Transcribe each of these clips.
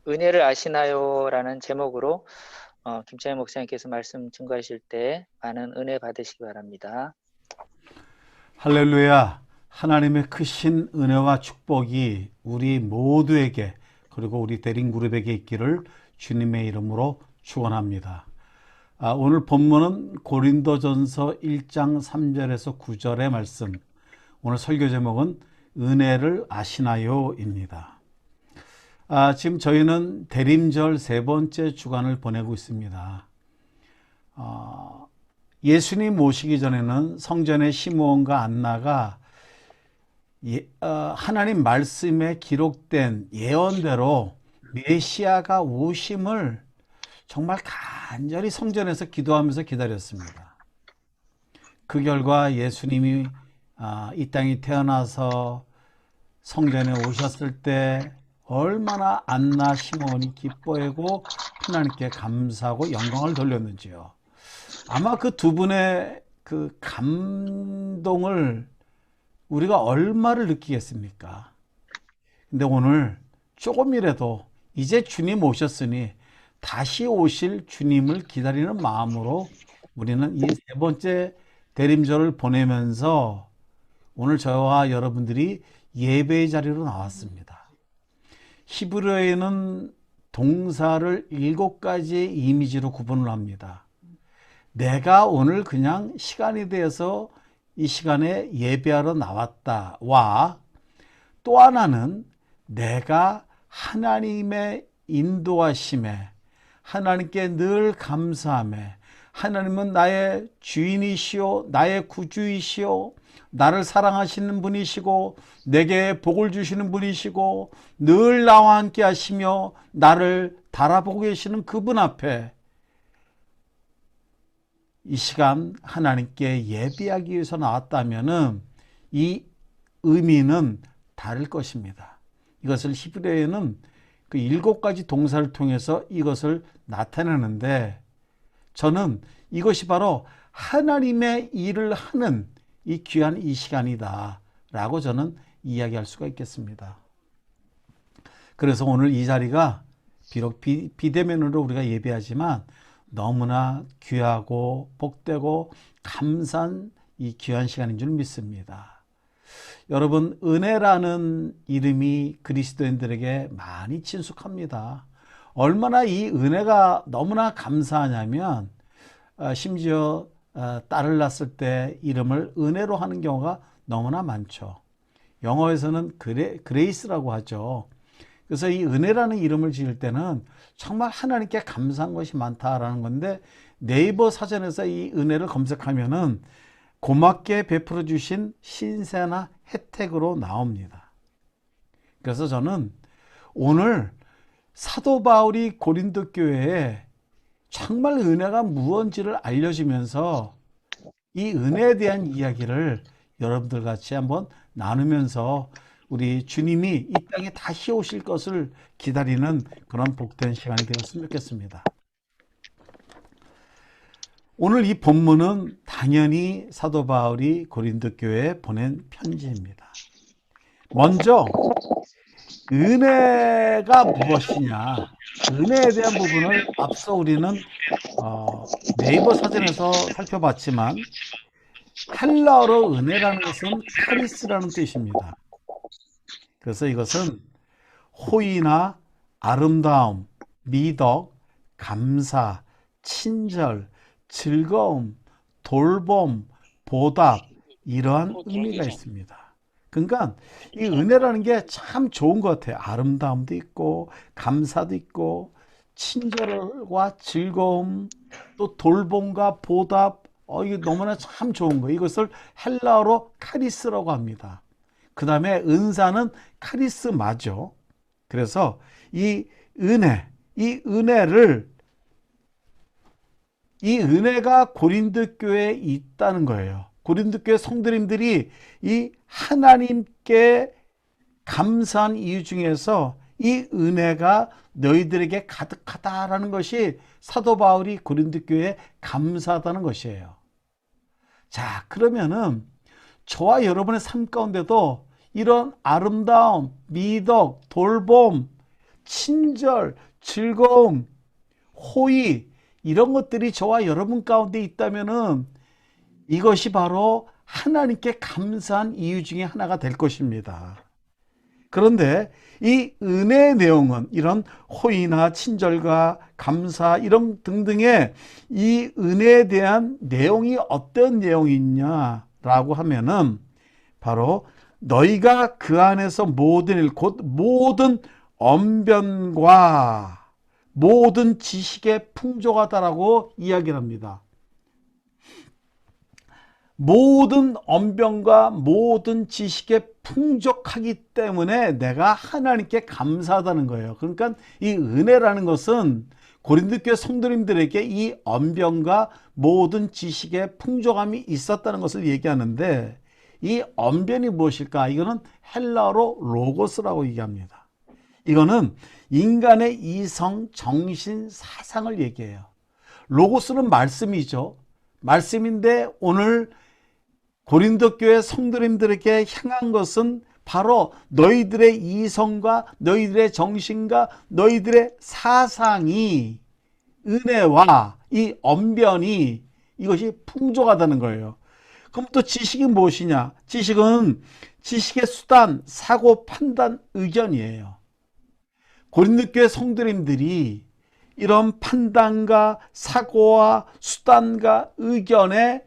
은혜를 아시나요? 라는 제목으로 김창희 목사님께서 말씀 증거하실 때 많은 은혜 받으시기 바랍니다. 할렐루야. 하나님의 크신 은혜와 축복이 우리 모두에게 그리고 우리 대림그룹에게 있기를 주님의 이름으로 축원합니다. 오늘 본문은 고린도전서 1장 3절에서 9절의 말씀. 오늘 설교 제목은 은혜를 아시나요입니다. 지금 저희는 대림절 세 번째 주간을 보내고 있습니다. 예수님 모시기 전에는 성전의 시므온과 안나가 하나님 말씀에 기록된 예언대로 메시아가 오심을 정말 간절히 성전에서 기도하면서 기다렸습니다. 그 결과 예수님이 이 땅에 태어나서 성전에 오셨을 때 얼마나 안나 시므온이 기뻐하고 하나님께 감사하고 영광을 돌렸는지요. 아마 그 두 분의 그 감동을 우리가 얼마를 느끼겠습니까? 근데 오늘 조금이라도 이제 주님 오셨으니 다시 오실 주님을 기다리는 마음으로 우리는 이 세 번째 대림절을 보내면서 오늘 저와 여러분들이 예배의 자리로 나왔습니다. 히브리어에는 동사를 7가지의 이미지로 구분을 합니다. 내가 오늘 그냥 시간이 되어서 이 시간에 예배하러 나왔다와 또 하나는 내가 하나님의 인도하심에 하나님께 늘 감사함에 하나님은 나의 주인이시오 나의 구주이시오 나를 사랑하시는 분이시고 내게 복을 주시는 분이시고 늘 나와 함께 하시며 나를 바라보고 계시는 그분 앞에 이 시간 하나님께 예배하기 위해서 나왔다면은 이 의미는 다를 것입니다. 이것을 히브리어에는 그 7가지 동사를 통해서 이것을 나타내는데 저는 이것이 바로 하나님의 일을 하는 이 귀한 이 시간이다 라고 저는 이야기할 수가 있겠습니다. 그래서 오늘 이 자리가 비록 비대면으로 우리가 예배하지만 너무나 귀하고 복되고 감사한 이 귀한 시간인 줄 믿습니다. 여러분, 은혜라는 이름이 그리스도인들에게 많이 친숙합니다. 얼마나 이 은혜가 너무나 감사하냐면 심지어 딸을 낳았을 때 이름을 은혜로 하는 경우가 너무나 많죠. 영어에서는 그레이스라고 하죠. 그래서 이 은혜라는 이름을 지을 때는 정말 하나님께 감사한 것이 많다라는 건데 네이버 사전에서 이 은혜를 검색하면은 고맙게 베풀어 주신 신세나 혜택으로 나옵니다. 그래서 저는 오늘 사도 바울이 고린도 교회에 정말 은혜가 무언지를 알려주면서 이 은혜에 대한 이야기를 여러분들 같이 한번 나누면서 우리 주님이 이 땅에 다시 오실 것을 기다리는 그런 복된 시간이 되었으면 좋겠습니다. 오늘 이 본문은 당연히 사도 바울이 고린도 교회에 보낸 편지입니다. 먼저 은혜가 무엇이냐, 은혜에 대한 부분을 앞서 우리는 네이버 사전에서 살펴봤지만 헬라어로 은혜라는 것은 카리스라는 뜻입니다. 그래서 이것은 호의나 아름다움, 미덕, 감사, 친절, 즐거움, 돌봄, 보답 이러한 의미가 있습니다. 그러니까 이 은혜라는 게 참 좋은 것 같아요. 아름다움도 있고 감사도 있고 친절과 즐거움 또 돌봄과 보답 이게 너무나 참 좋은 거예요. 이것을 헬라어로 카리스라고 합니다. 그 다음에 은사는 카리스마죠. 그래서 이 은혜, 이 은혜가 고린도 교회에 있다는 거예요. 고린도 교회 성도님들이 이 하나님께 감사한 이유 중에서 이 은혜가 너희들에게 가득하다라는 것이 사도 바울이 고린도 교회에 감사하다는 것이에요. 자, 그러면은 저와 여러분의 삶 가운데도 이런 아름다움, 미덕, 돌봄, 친절, 즐거움, 호의 이런 것들이 저와 여러분 가운데 있다면은 이것이 바로 하나님께 감사한 이유 중에 하나가 될 것입니다. 그런데 이 은혜의 내용은 이런 호의나 친절과 감사 이런 등등의 이 은혜에 대한 내용이 어떤 내용이냐라고 하면은 바로 너희가 그 안에서 모든 일, 곧 모든 언변과 모든 지식에 풍족하다라고 이야기를 합니다. 모든 언변과 모든 지식에 풍족하기 때문에 내가 하나님께 감사하다는 거예요. 그러니까 이 은혜라는 것은 고린도 교회 성도님들에게 이 언변과 모든 지식에 풍족함이 있었다는 것을 얘기하는데, 이 언변이 무엇일까? 이거는 헬라어로 로고스라고 얘기합니다. 이거는 인간의 이성, 정신, 사상을 얘기해요. 로고스는 말씀이죠. 말씀인데 오늘 고린도 교회 성도님들에게 향한 것은 바로 너희들의 이성과 너희들의 정신과 너희들의 사상이, 은혜와 이 언변이 이것이 풍족하다는 거예요. 그럼 또 지식이 무엇이냐? 지식은 지식의 수단, 사고, 판단, 의견이에요. 고린도 교회 성도님들이 이런 판단과 사고와 수단과 의견에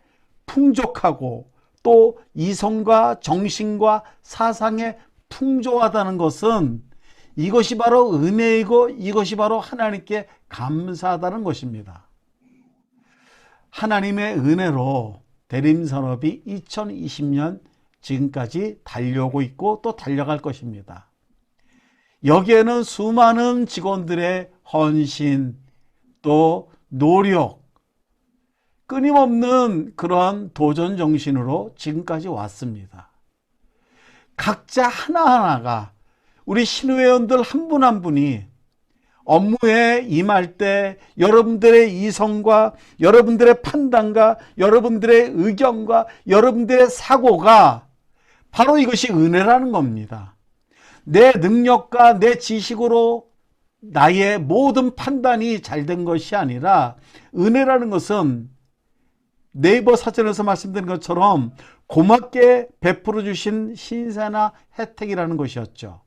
풍족하고 또 이성과 정신과 사상에 풍족하다는 것은 이것이 바로 은혜이고 이것이 바로 하나님께 감사하다는 것입니다. 하나님의 은혜로 대림산업이 2020년 지금까지 달려오고 있고 또 달려갈 것입니다. 여기에는 수많은 직원들의 헌신, 또 노력, 끊임없는 그러한 도전 정신으로 지금까지 왔습니다. 각자 하나하나가, 우리 신회원들 한 분 한 분이 업무에 임할 때 여러분들의 이성과 여러분들의 판단과 여러분들의 의견과 여러분들의 사고가 바로 이것이 은혜라는 겁니다. 내 능력과 내 지식으로 나의 모든 판단이 잘된 것이 아니라, 은혜라는 것은 네이버 사전에서 말씀드린 것처럼 고맙게 베풀어 주신 신세나 혜택이라는 것이었죠.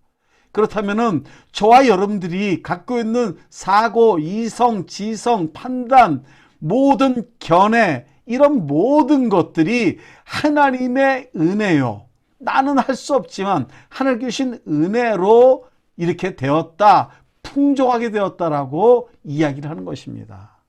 그렇다면은 저와 여러분들이 갖고 있는 사고, 이성, 지성, 판단, 모든 견해, 이런 모든 것들이 하나님의 은혜요. 나는 할 수 없지만 하나님께 주신 은혜로 이렇게 되었다, 풍족하게 되었다라고 이야기를 하는 것입니다.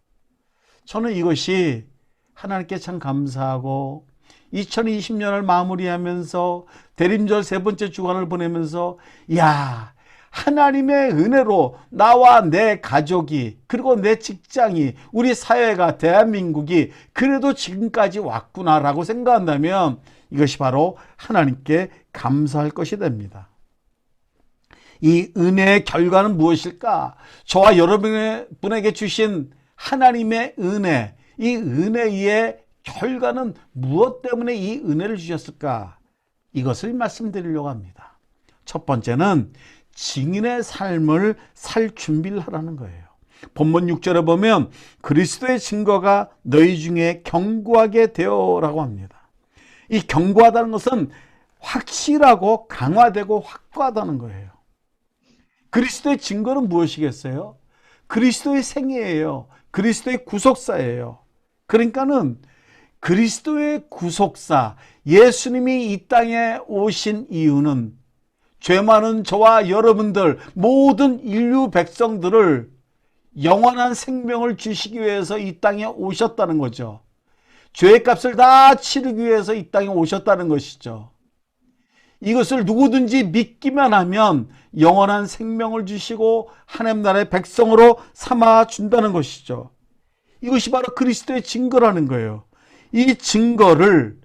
저는 이것이 하나님께 참 감사하고 2020년을 마무리하면서 대림절 세 번째 주간을 보내면서, 야, 하나님의 은혜로 나와 내 가족이, 그리고 내 직장이, 우리 사회가, 대한민국이 그래도 지금까지 왔구나라고 생각한다면 이것이 바로 하나님께 감사할 것이 됩니다. 이 은혜의 결과는 무엇일까? 저와 여러분에게 주신 하나님의 은혜, 이 은혜의 결과는 무엇 때문에 이 은혜를 주셨을까? 이것을 말씀드리려고 합니다. 첫 번째는 증인의 삶을 살 준비를 하라는 거예요. 본문 6절에 보면 그리스도의 증거가 너희 중에 견고하게 되어라고 합니다. 이 견고하다는 것은 확실하고 강화되고 확고하다는 거예요. 그리스도의 증거는 무엇이겠어요? 그리스도의 생애예요. 그리스도의 구속사예요. 그러니까는 그리스도의 구속사, 예수님이 이 땅에 오신 이유는 죄 많은 저와 여러분들, 모든 인류 백성들을 영원한 생명을 주시기 위해서 이 땅에 오셨다는 거죠. 죄의 값을 다 치르기 위해서 이 땅에 오셨다는 것이죠. 이것을 누구든지 믿기만 하면 영원한 생명을 주시고 하나님 나라의 백성으로 삼아 준다는 것이죠. 이것이 바로 그리스도의 증거라는 거예요. 이 증거를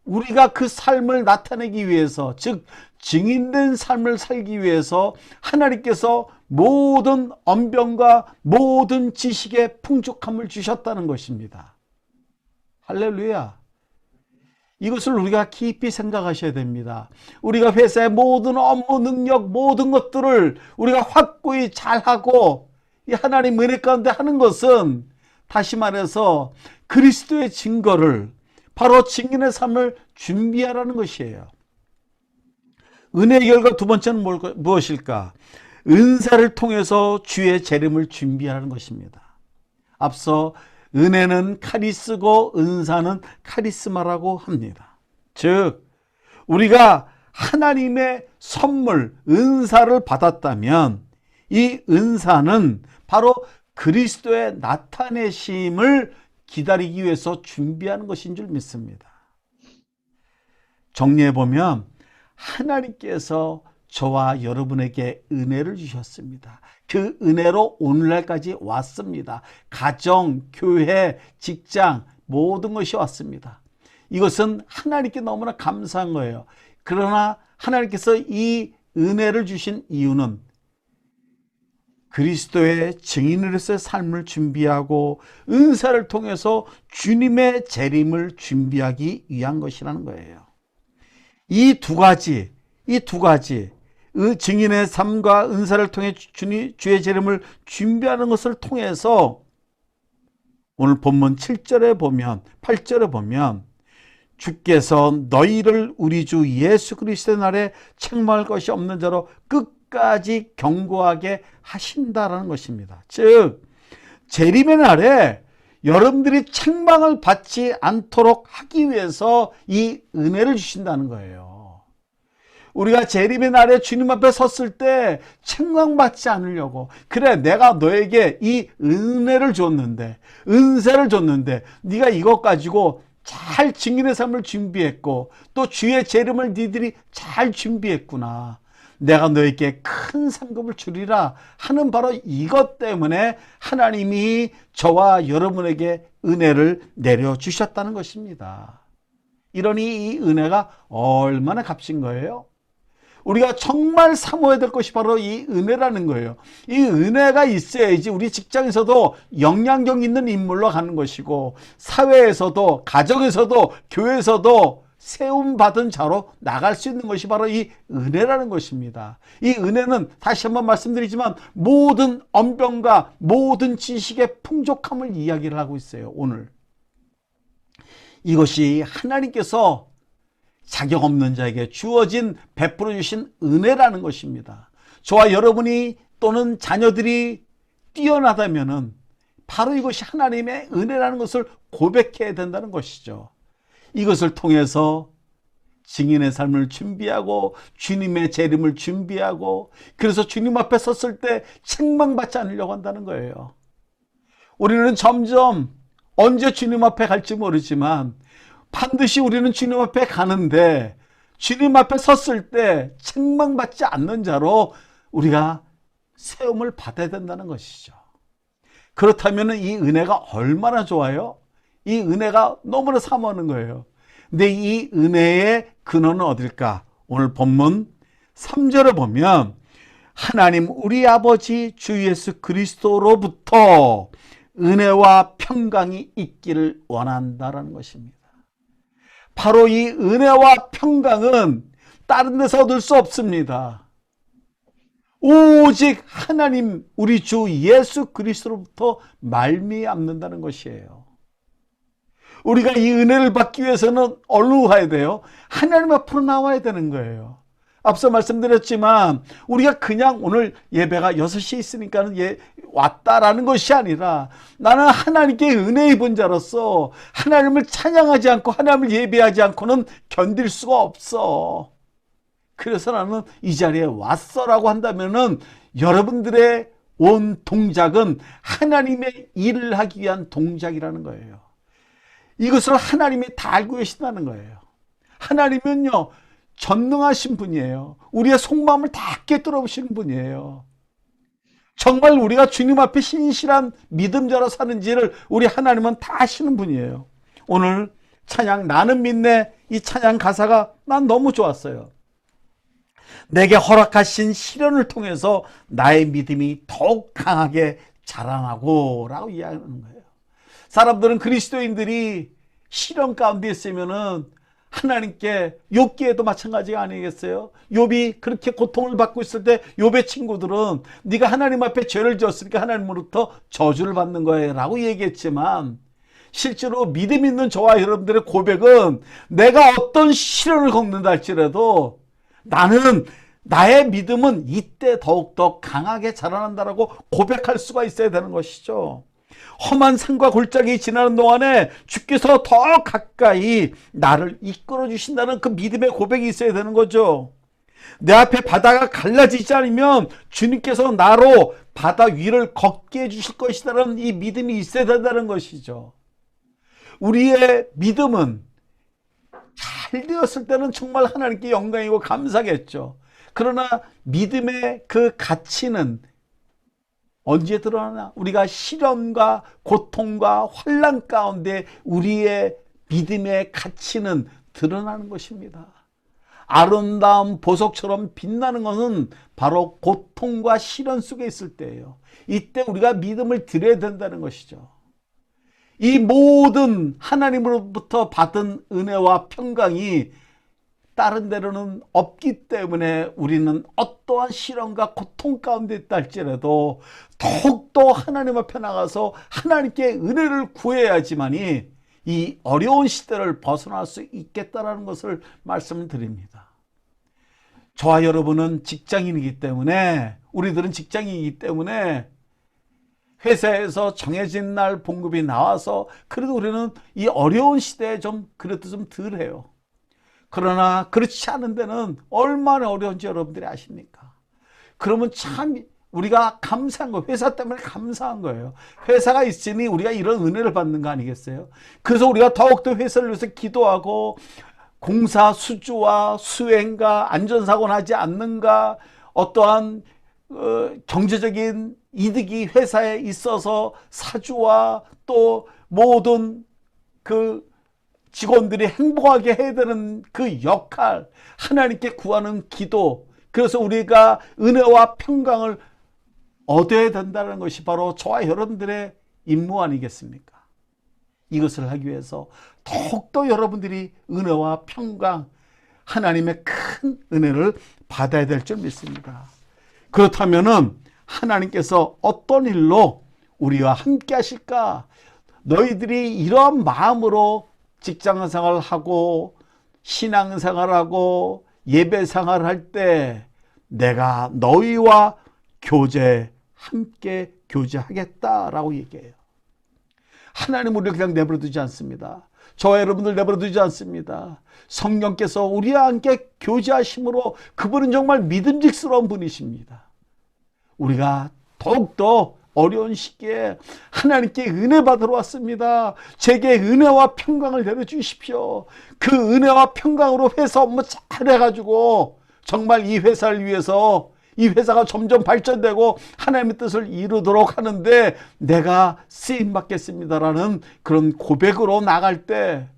우리가 그 삶을 나타내기 위해서, 즉 증인된 삶을 살기 위해서 하나님께서 모든 언변과 모든 지식의 풍족함을 주셨다는 것입니다. 할렐루야. 이것을 우리가 깊이 생각하셔야 됩니다. 우리가 회사의 모든 업무 능력, 모든 것들을 우리가 확고히 잘하고 이 하나님 은혜 가운데 하는 것은 다시 말해서 그리스도의 증거를, 바로 증인의 삶을 준비하라는 것이에요. 은혜의 결과 두 번째는 무엇일까? 은사를 통해서 주의 재림을 준비하라는 것입니다. 앞서 은혜는 카리스고 은사는 카리스마라고 합니다. 즉 우리가 하나님의 선물, 은사를 받았다면 이 은사는 바로 그리스도의 나타내심을 기다리기 위해서 준비하는 것인 줄 믿습니다. 정리해보면 하나님께서 저와 여러분에게 은혜를 주셨습니다. 그 은혜로 오늘날까지 왔습니다. 가정, 교회, 직장 모든 것이 왔습니다. 이것은 하나님께 너무나 감사한 거예요. 그러나 하나님께서 이 은혜를 주신 이유는 그리스도의 증인으로서의 삶을 준비하고 은사를 통해서 주님의 재림을 준비하기 위한 것이라는 거예요. 이 두 가지 증인의 삶과 은사를 통해 주의 재림을 준비하는 것을 통해서 오늘 본문 7절에 보면, 8절에 보면 주께서 너희를 우리 주 예수 그리스도의 날에 책망할 것이 없는 자로 끝까지 경고하게 하신다라는 것입니다. 즉 재림의 날에 여러분들이 책망을 받지 않도록 하기 위해서 이 은혜를 주신다는 거예요. 우리가 재림의 날에 주님 앞에 섰을 때 책망받지 않으려고, 그래 내가 너에게 이 은혜를 줬는데, 은사를 줬는데 네가 이것 가지고 잘 증인의 삶을 준비했고 또 주의 재림을 니들이 잘 준비했구나, 내가 너에게 큰 상급을 주리라 하는 바로 이것 때문에 하나님이 저와 여러분에게 은혜를 내려주셨다는 것입니다. 이러니 이 은혜가 얼마나 값진 거예요? 우리가 정말 사모해야 될 것이 바로 이 은혜라는 거예요. 이 은혜가 있어야지 우리 직장에서도 영향력 있는 인물로 가는 것이고, 사회에서도, 가정에서도, 교회에서도 세움받은 자로 나갈 수 있는 것이 바로 이 은혜라는 것입니다. 이 은혜는 다시 한번 말씀드리지만 모든 언변과 모든 지식의 풍족함을 이야기를 하고 있어요. 오늘 이것이 하나님께서 자격 없는 자에게 주어진, 베풀어 주신 은혜라는 것입니다. 저와 여러분이 또는 자녀들이 뛰어나다면은 바로 이것이 하나님의 은혜라는 것을 고백해야 된다는 것이죠. 이것을 통해서 증인의 삶을 준비하고 주님의 재림을 준비하고, 그래서 주님 앞에 섰을 때 책망받지 않으려고 한다는 거예요. 우리는 점점 언제 주님 앞에 갈지 모르지만 반드시 우리는 주님 앞에 가는데, 주님 앞에 섰을 때 책망받지 않는 자로 우리가 세움을 받아야 된다는 것이죠. 그렇다면 이 은혜가 얼마나 좋아요? 이 은혜가 너무나 사모하는 거예요. 근데 이 은혜의 근원은 어딜까? 오늘 본문 3절에 보면 하나님 우리 아버지 주 예수 그리스도로부터 은혜와 평강이 있기를 원한다라는 것입니다. 바로 이 은혜와 평강은 다른 데서 얻을 수 없습니다. 오직 하나님 우리 주 예수 그리스도로부터 말미암는다는 것이에요. 우리가 이 은혜를 받기 위해서는 어디로 가야 돼요? 하나님 앞으로 나와야 되는 거예요. 앞서 말씀드렸지만 우리가 그냥 오늘 예배가 6시에 있으니까 왔다라는 것이 아니라, 나는 하나님께 은혜 입은 자로서 하나님을 찬양하지 않고 하나님을 예배하지 않고는 견딜 수가 없어. 그래서 나는 이 자리에 왔어라고 한다면은 여러분들의 온 동작은 하나님의 일을 하기 위한 동작이라는 거예요. 이것을 하나님이 다 알고 계신다는 거예요. 하나님은요 전능하신 분이에요. 우리의 속마음을 다 꿰뚫어 보시는 분이에요. 정말 우리가 주님 앞에 신실한 믿음자로 사는지를 우리 하나님은 다 아시는 분이에요. 오늘 찬양 나는 믿네, 이 찬양 가사가 난 너무 좋았어요. 내게 허락하신 시련을 통해서 나의 믿음이 더욱 강하게 자라나고 라고 이야기하는 거예요. 사람들은 그리스도인들이 시련 가운데 있으면은 하나님께 욥기에도 마찬가지가 아니겠어요? 욥이 그렇게 고통을 받고 있을 때 욥의 친구들은 네가 하나님 앞에 죄를 지었으니까 하나님으로부터 저주를 받는 거예요 라고 얘기했지만, 실제로 믿음 있는 저와 여러분들의 고백은 내가 어떤 시련을 겪는다 할지라도 나는, 나의 믿음은 이때 더욱더 강하게 자라난다라고 고백할 수가 있어야 되는 것이죠. 험한 산과 골짜기 지나는 동안에 주께서 더 가까이 나를 이끌어 주신다는 그 믿음의 고백이 있어야 되는 거죠. 내 앞에 바다가 갈라지지 않으면 주님께서 나로 바다 위를 걷게 해주실 것이라는 이 믿음이 있어야 된다는 것이죠. 우리의 믿음은 잘 되었을 때는 정말 하나님께 영광이고 감사겠죠. 그러나 믿음의 그 가치는 언제 드러나나? 우리가 시련과 고통과 환난 가운데 우리의 믿음의 가치는 드러나는 것입니다. 아름다운 보석처럼 빛나는 것은 바로 고통과 시련 속에 있을 때예요. 이때 우리가 믿음을 드려야 된다는 것이죠. 이 모든 하나님으로부터 받은 은혜와 평강이 다른 데로는 없기 때문에 우리는 어떠한 시련과 고통 가운데 있다 할지라도 더욱더 하나님 앞에 나가서 하나님께 은혜를 구해야지만이 이 어려운 시대를 벗어날 수 있겠다는 것을 말씀을 드립니다. 저와 여러분은 직장인이기 때문에, 우리들은 직장인이기 때문에 회사에서 정해진 날 봉급이 나와서 그래도 우리는 이 어려운 시대에 그래도 좀 덜해요. 그러나 그렇지 않은 데는 얼마나 어려운지 여러분들이 아십니까? 그러면 참 우리가 감사한 거예요. 회사 때문에 감사한 거예요. 회사가 있으니 우리가 이런 은혜를 받는 거 아니겠어요? 그래서 우리가 더욱더 회사를 위해서 기도하고 공사 수주와 수행과 안전사고 나지 않는가, 어떠한 경제적인 이득이 회사에 있어서 사주와 또 모든 그 직원들이 행복하게 해야 되는 그 역할, 하나님께 구하는 기도, 그래서 우리가 은혜와 평강을 얻어야 된다는 것이 바로 저와 여러분들의 임무 아니겠습니까? 이것을 하기 위해서 더욱더 여러분들이 은혜와 평강, 하나님의 큰 은혜를 받아야 될 줄 믿습니다. 그렇다면은 하나님께서 어떤 일로 우리와 함께 하실까? 너희들이 이러한 마음으로 직장생활을 하고 신앙생활하고 예배생활을 할 때 내가 너희와 함께 교제하겠다라고 얘기해요. 하나님 우리를 그냥 내버려 두지 않습니다. 저와 여러분들 내버려 두지 않습니다. 성령께서 우리와 함께 교제하심으로 그분은 정말 믿음직스러운 분이십니다. 우리가 더욱더 어려운 시기에 하나님께 은혜 받으러 왔습니다. 제게 은혜와 평강을 내려주십시오. 그 은혜와 평강으로 회사 업무 잘 해가지고 정말 이 회사를 위해서 이 회사가 점점 발전되고 하나님의 뜻을 이루도록 하는데 내가 쓰임받겠습니다라는 그런 고백으로 나갈 때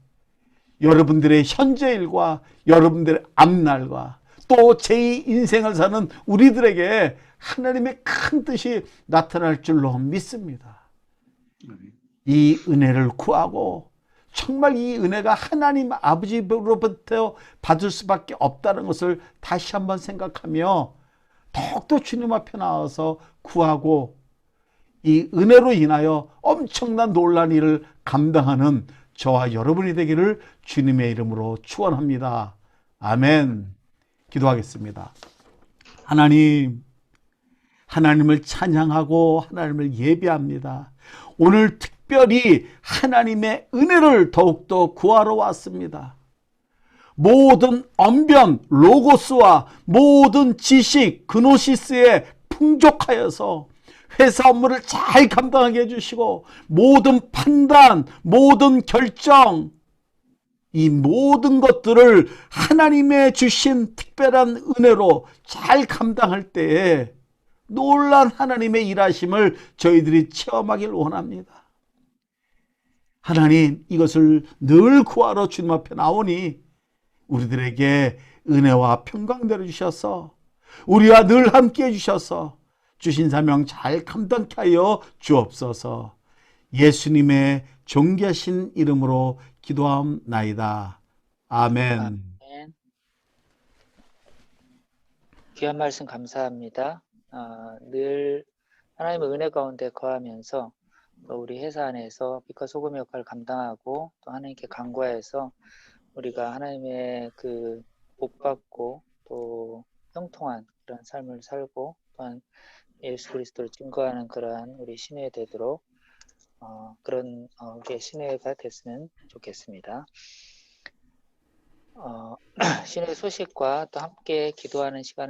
여러분들의 현재 일과 여러분들의 앞날과 또 제2 인생을 사는 우리들에게 하나님의 큰 뜻이 나타날 줄로 믿습니다. 이 은혜를 구하고 정말 이 은혜가 하나님 아버지로부터 받을 수밖에 없다는 것을 다시 한번 생각하며 더욱더 주님 앞에 나와서 구하고 이 은혜로 인하여 엄청난 놀란 일을 감당하는 저와 여러분이 되기를 주님의 이름으로 축원합니다. 아멘. 기도하겠습니다. 하나님을 찬양하고 하나님을 예배합니다. 오늘 특별히 하나님의 은혜를 더욱더 구하러 왔습니다. 모든 언변, 로고스와 모든 지식, 그노시스에 풍족하여서 회사 업무를 잘 감당하게 해주시고 모든 판단, 모든 결정, 이 모든 것들을 하나님의 주신 특별한 은혜로 잘 감당할 때에 놀란 하나님의 일하심을 저희들이 체험하길 원합니다. 하나님, 이것을 늘 구하러 주님 앞에 나오니 우리들에게 은혜와 평강 내려주셔서 우리와 늘 함께 해주셔서 주신 사명 잘 감당케 하여 주옵소서. 예수님의 존귀하신 이름으로 기도하옵나이다. 아멘. 아멘. 귀한 말씀 감사합니다. 늘 하나님의 은혜 가운데 거하면서 또 우리 회사 안에서 빛과 소금의 역할을 감당하고 또 하나님께 간구하여서 우리가 하나님의 그 복받고 또 형통한 그런 삶을 살고 또한 예수 그리스도를 증거하는 그러한 우리 신뢰 되도록 그런 우리의 신뢰가 됐으면 좋겠습니다. 신의 소식과 또 함께 기도하는 시간을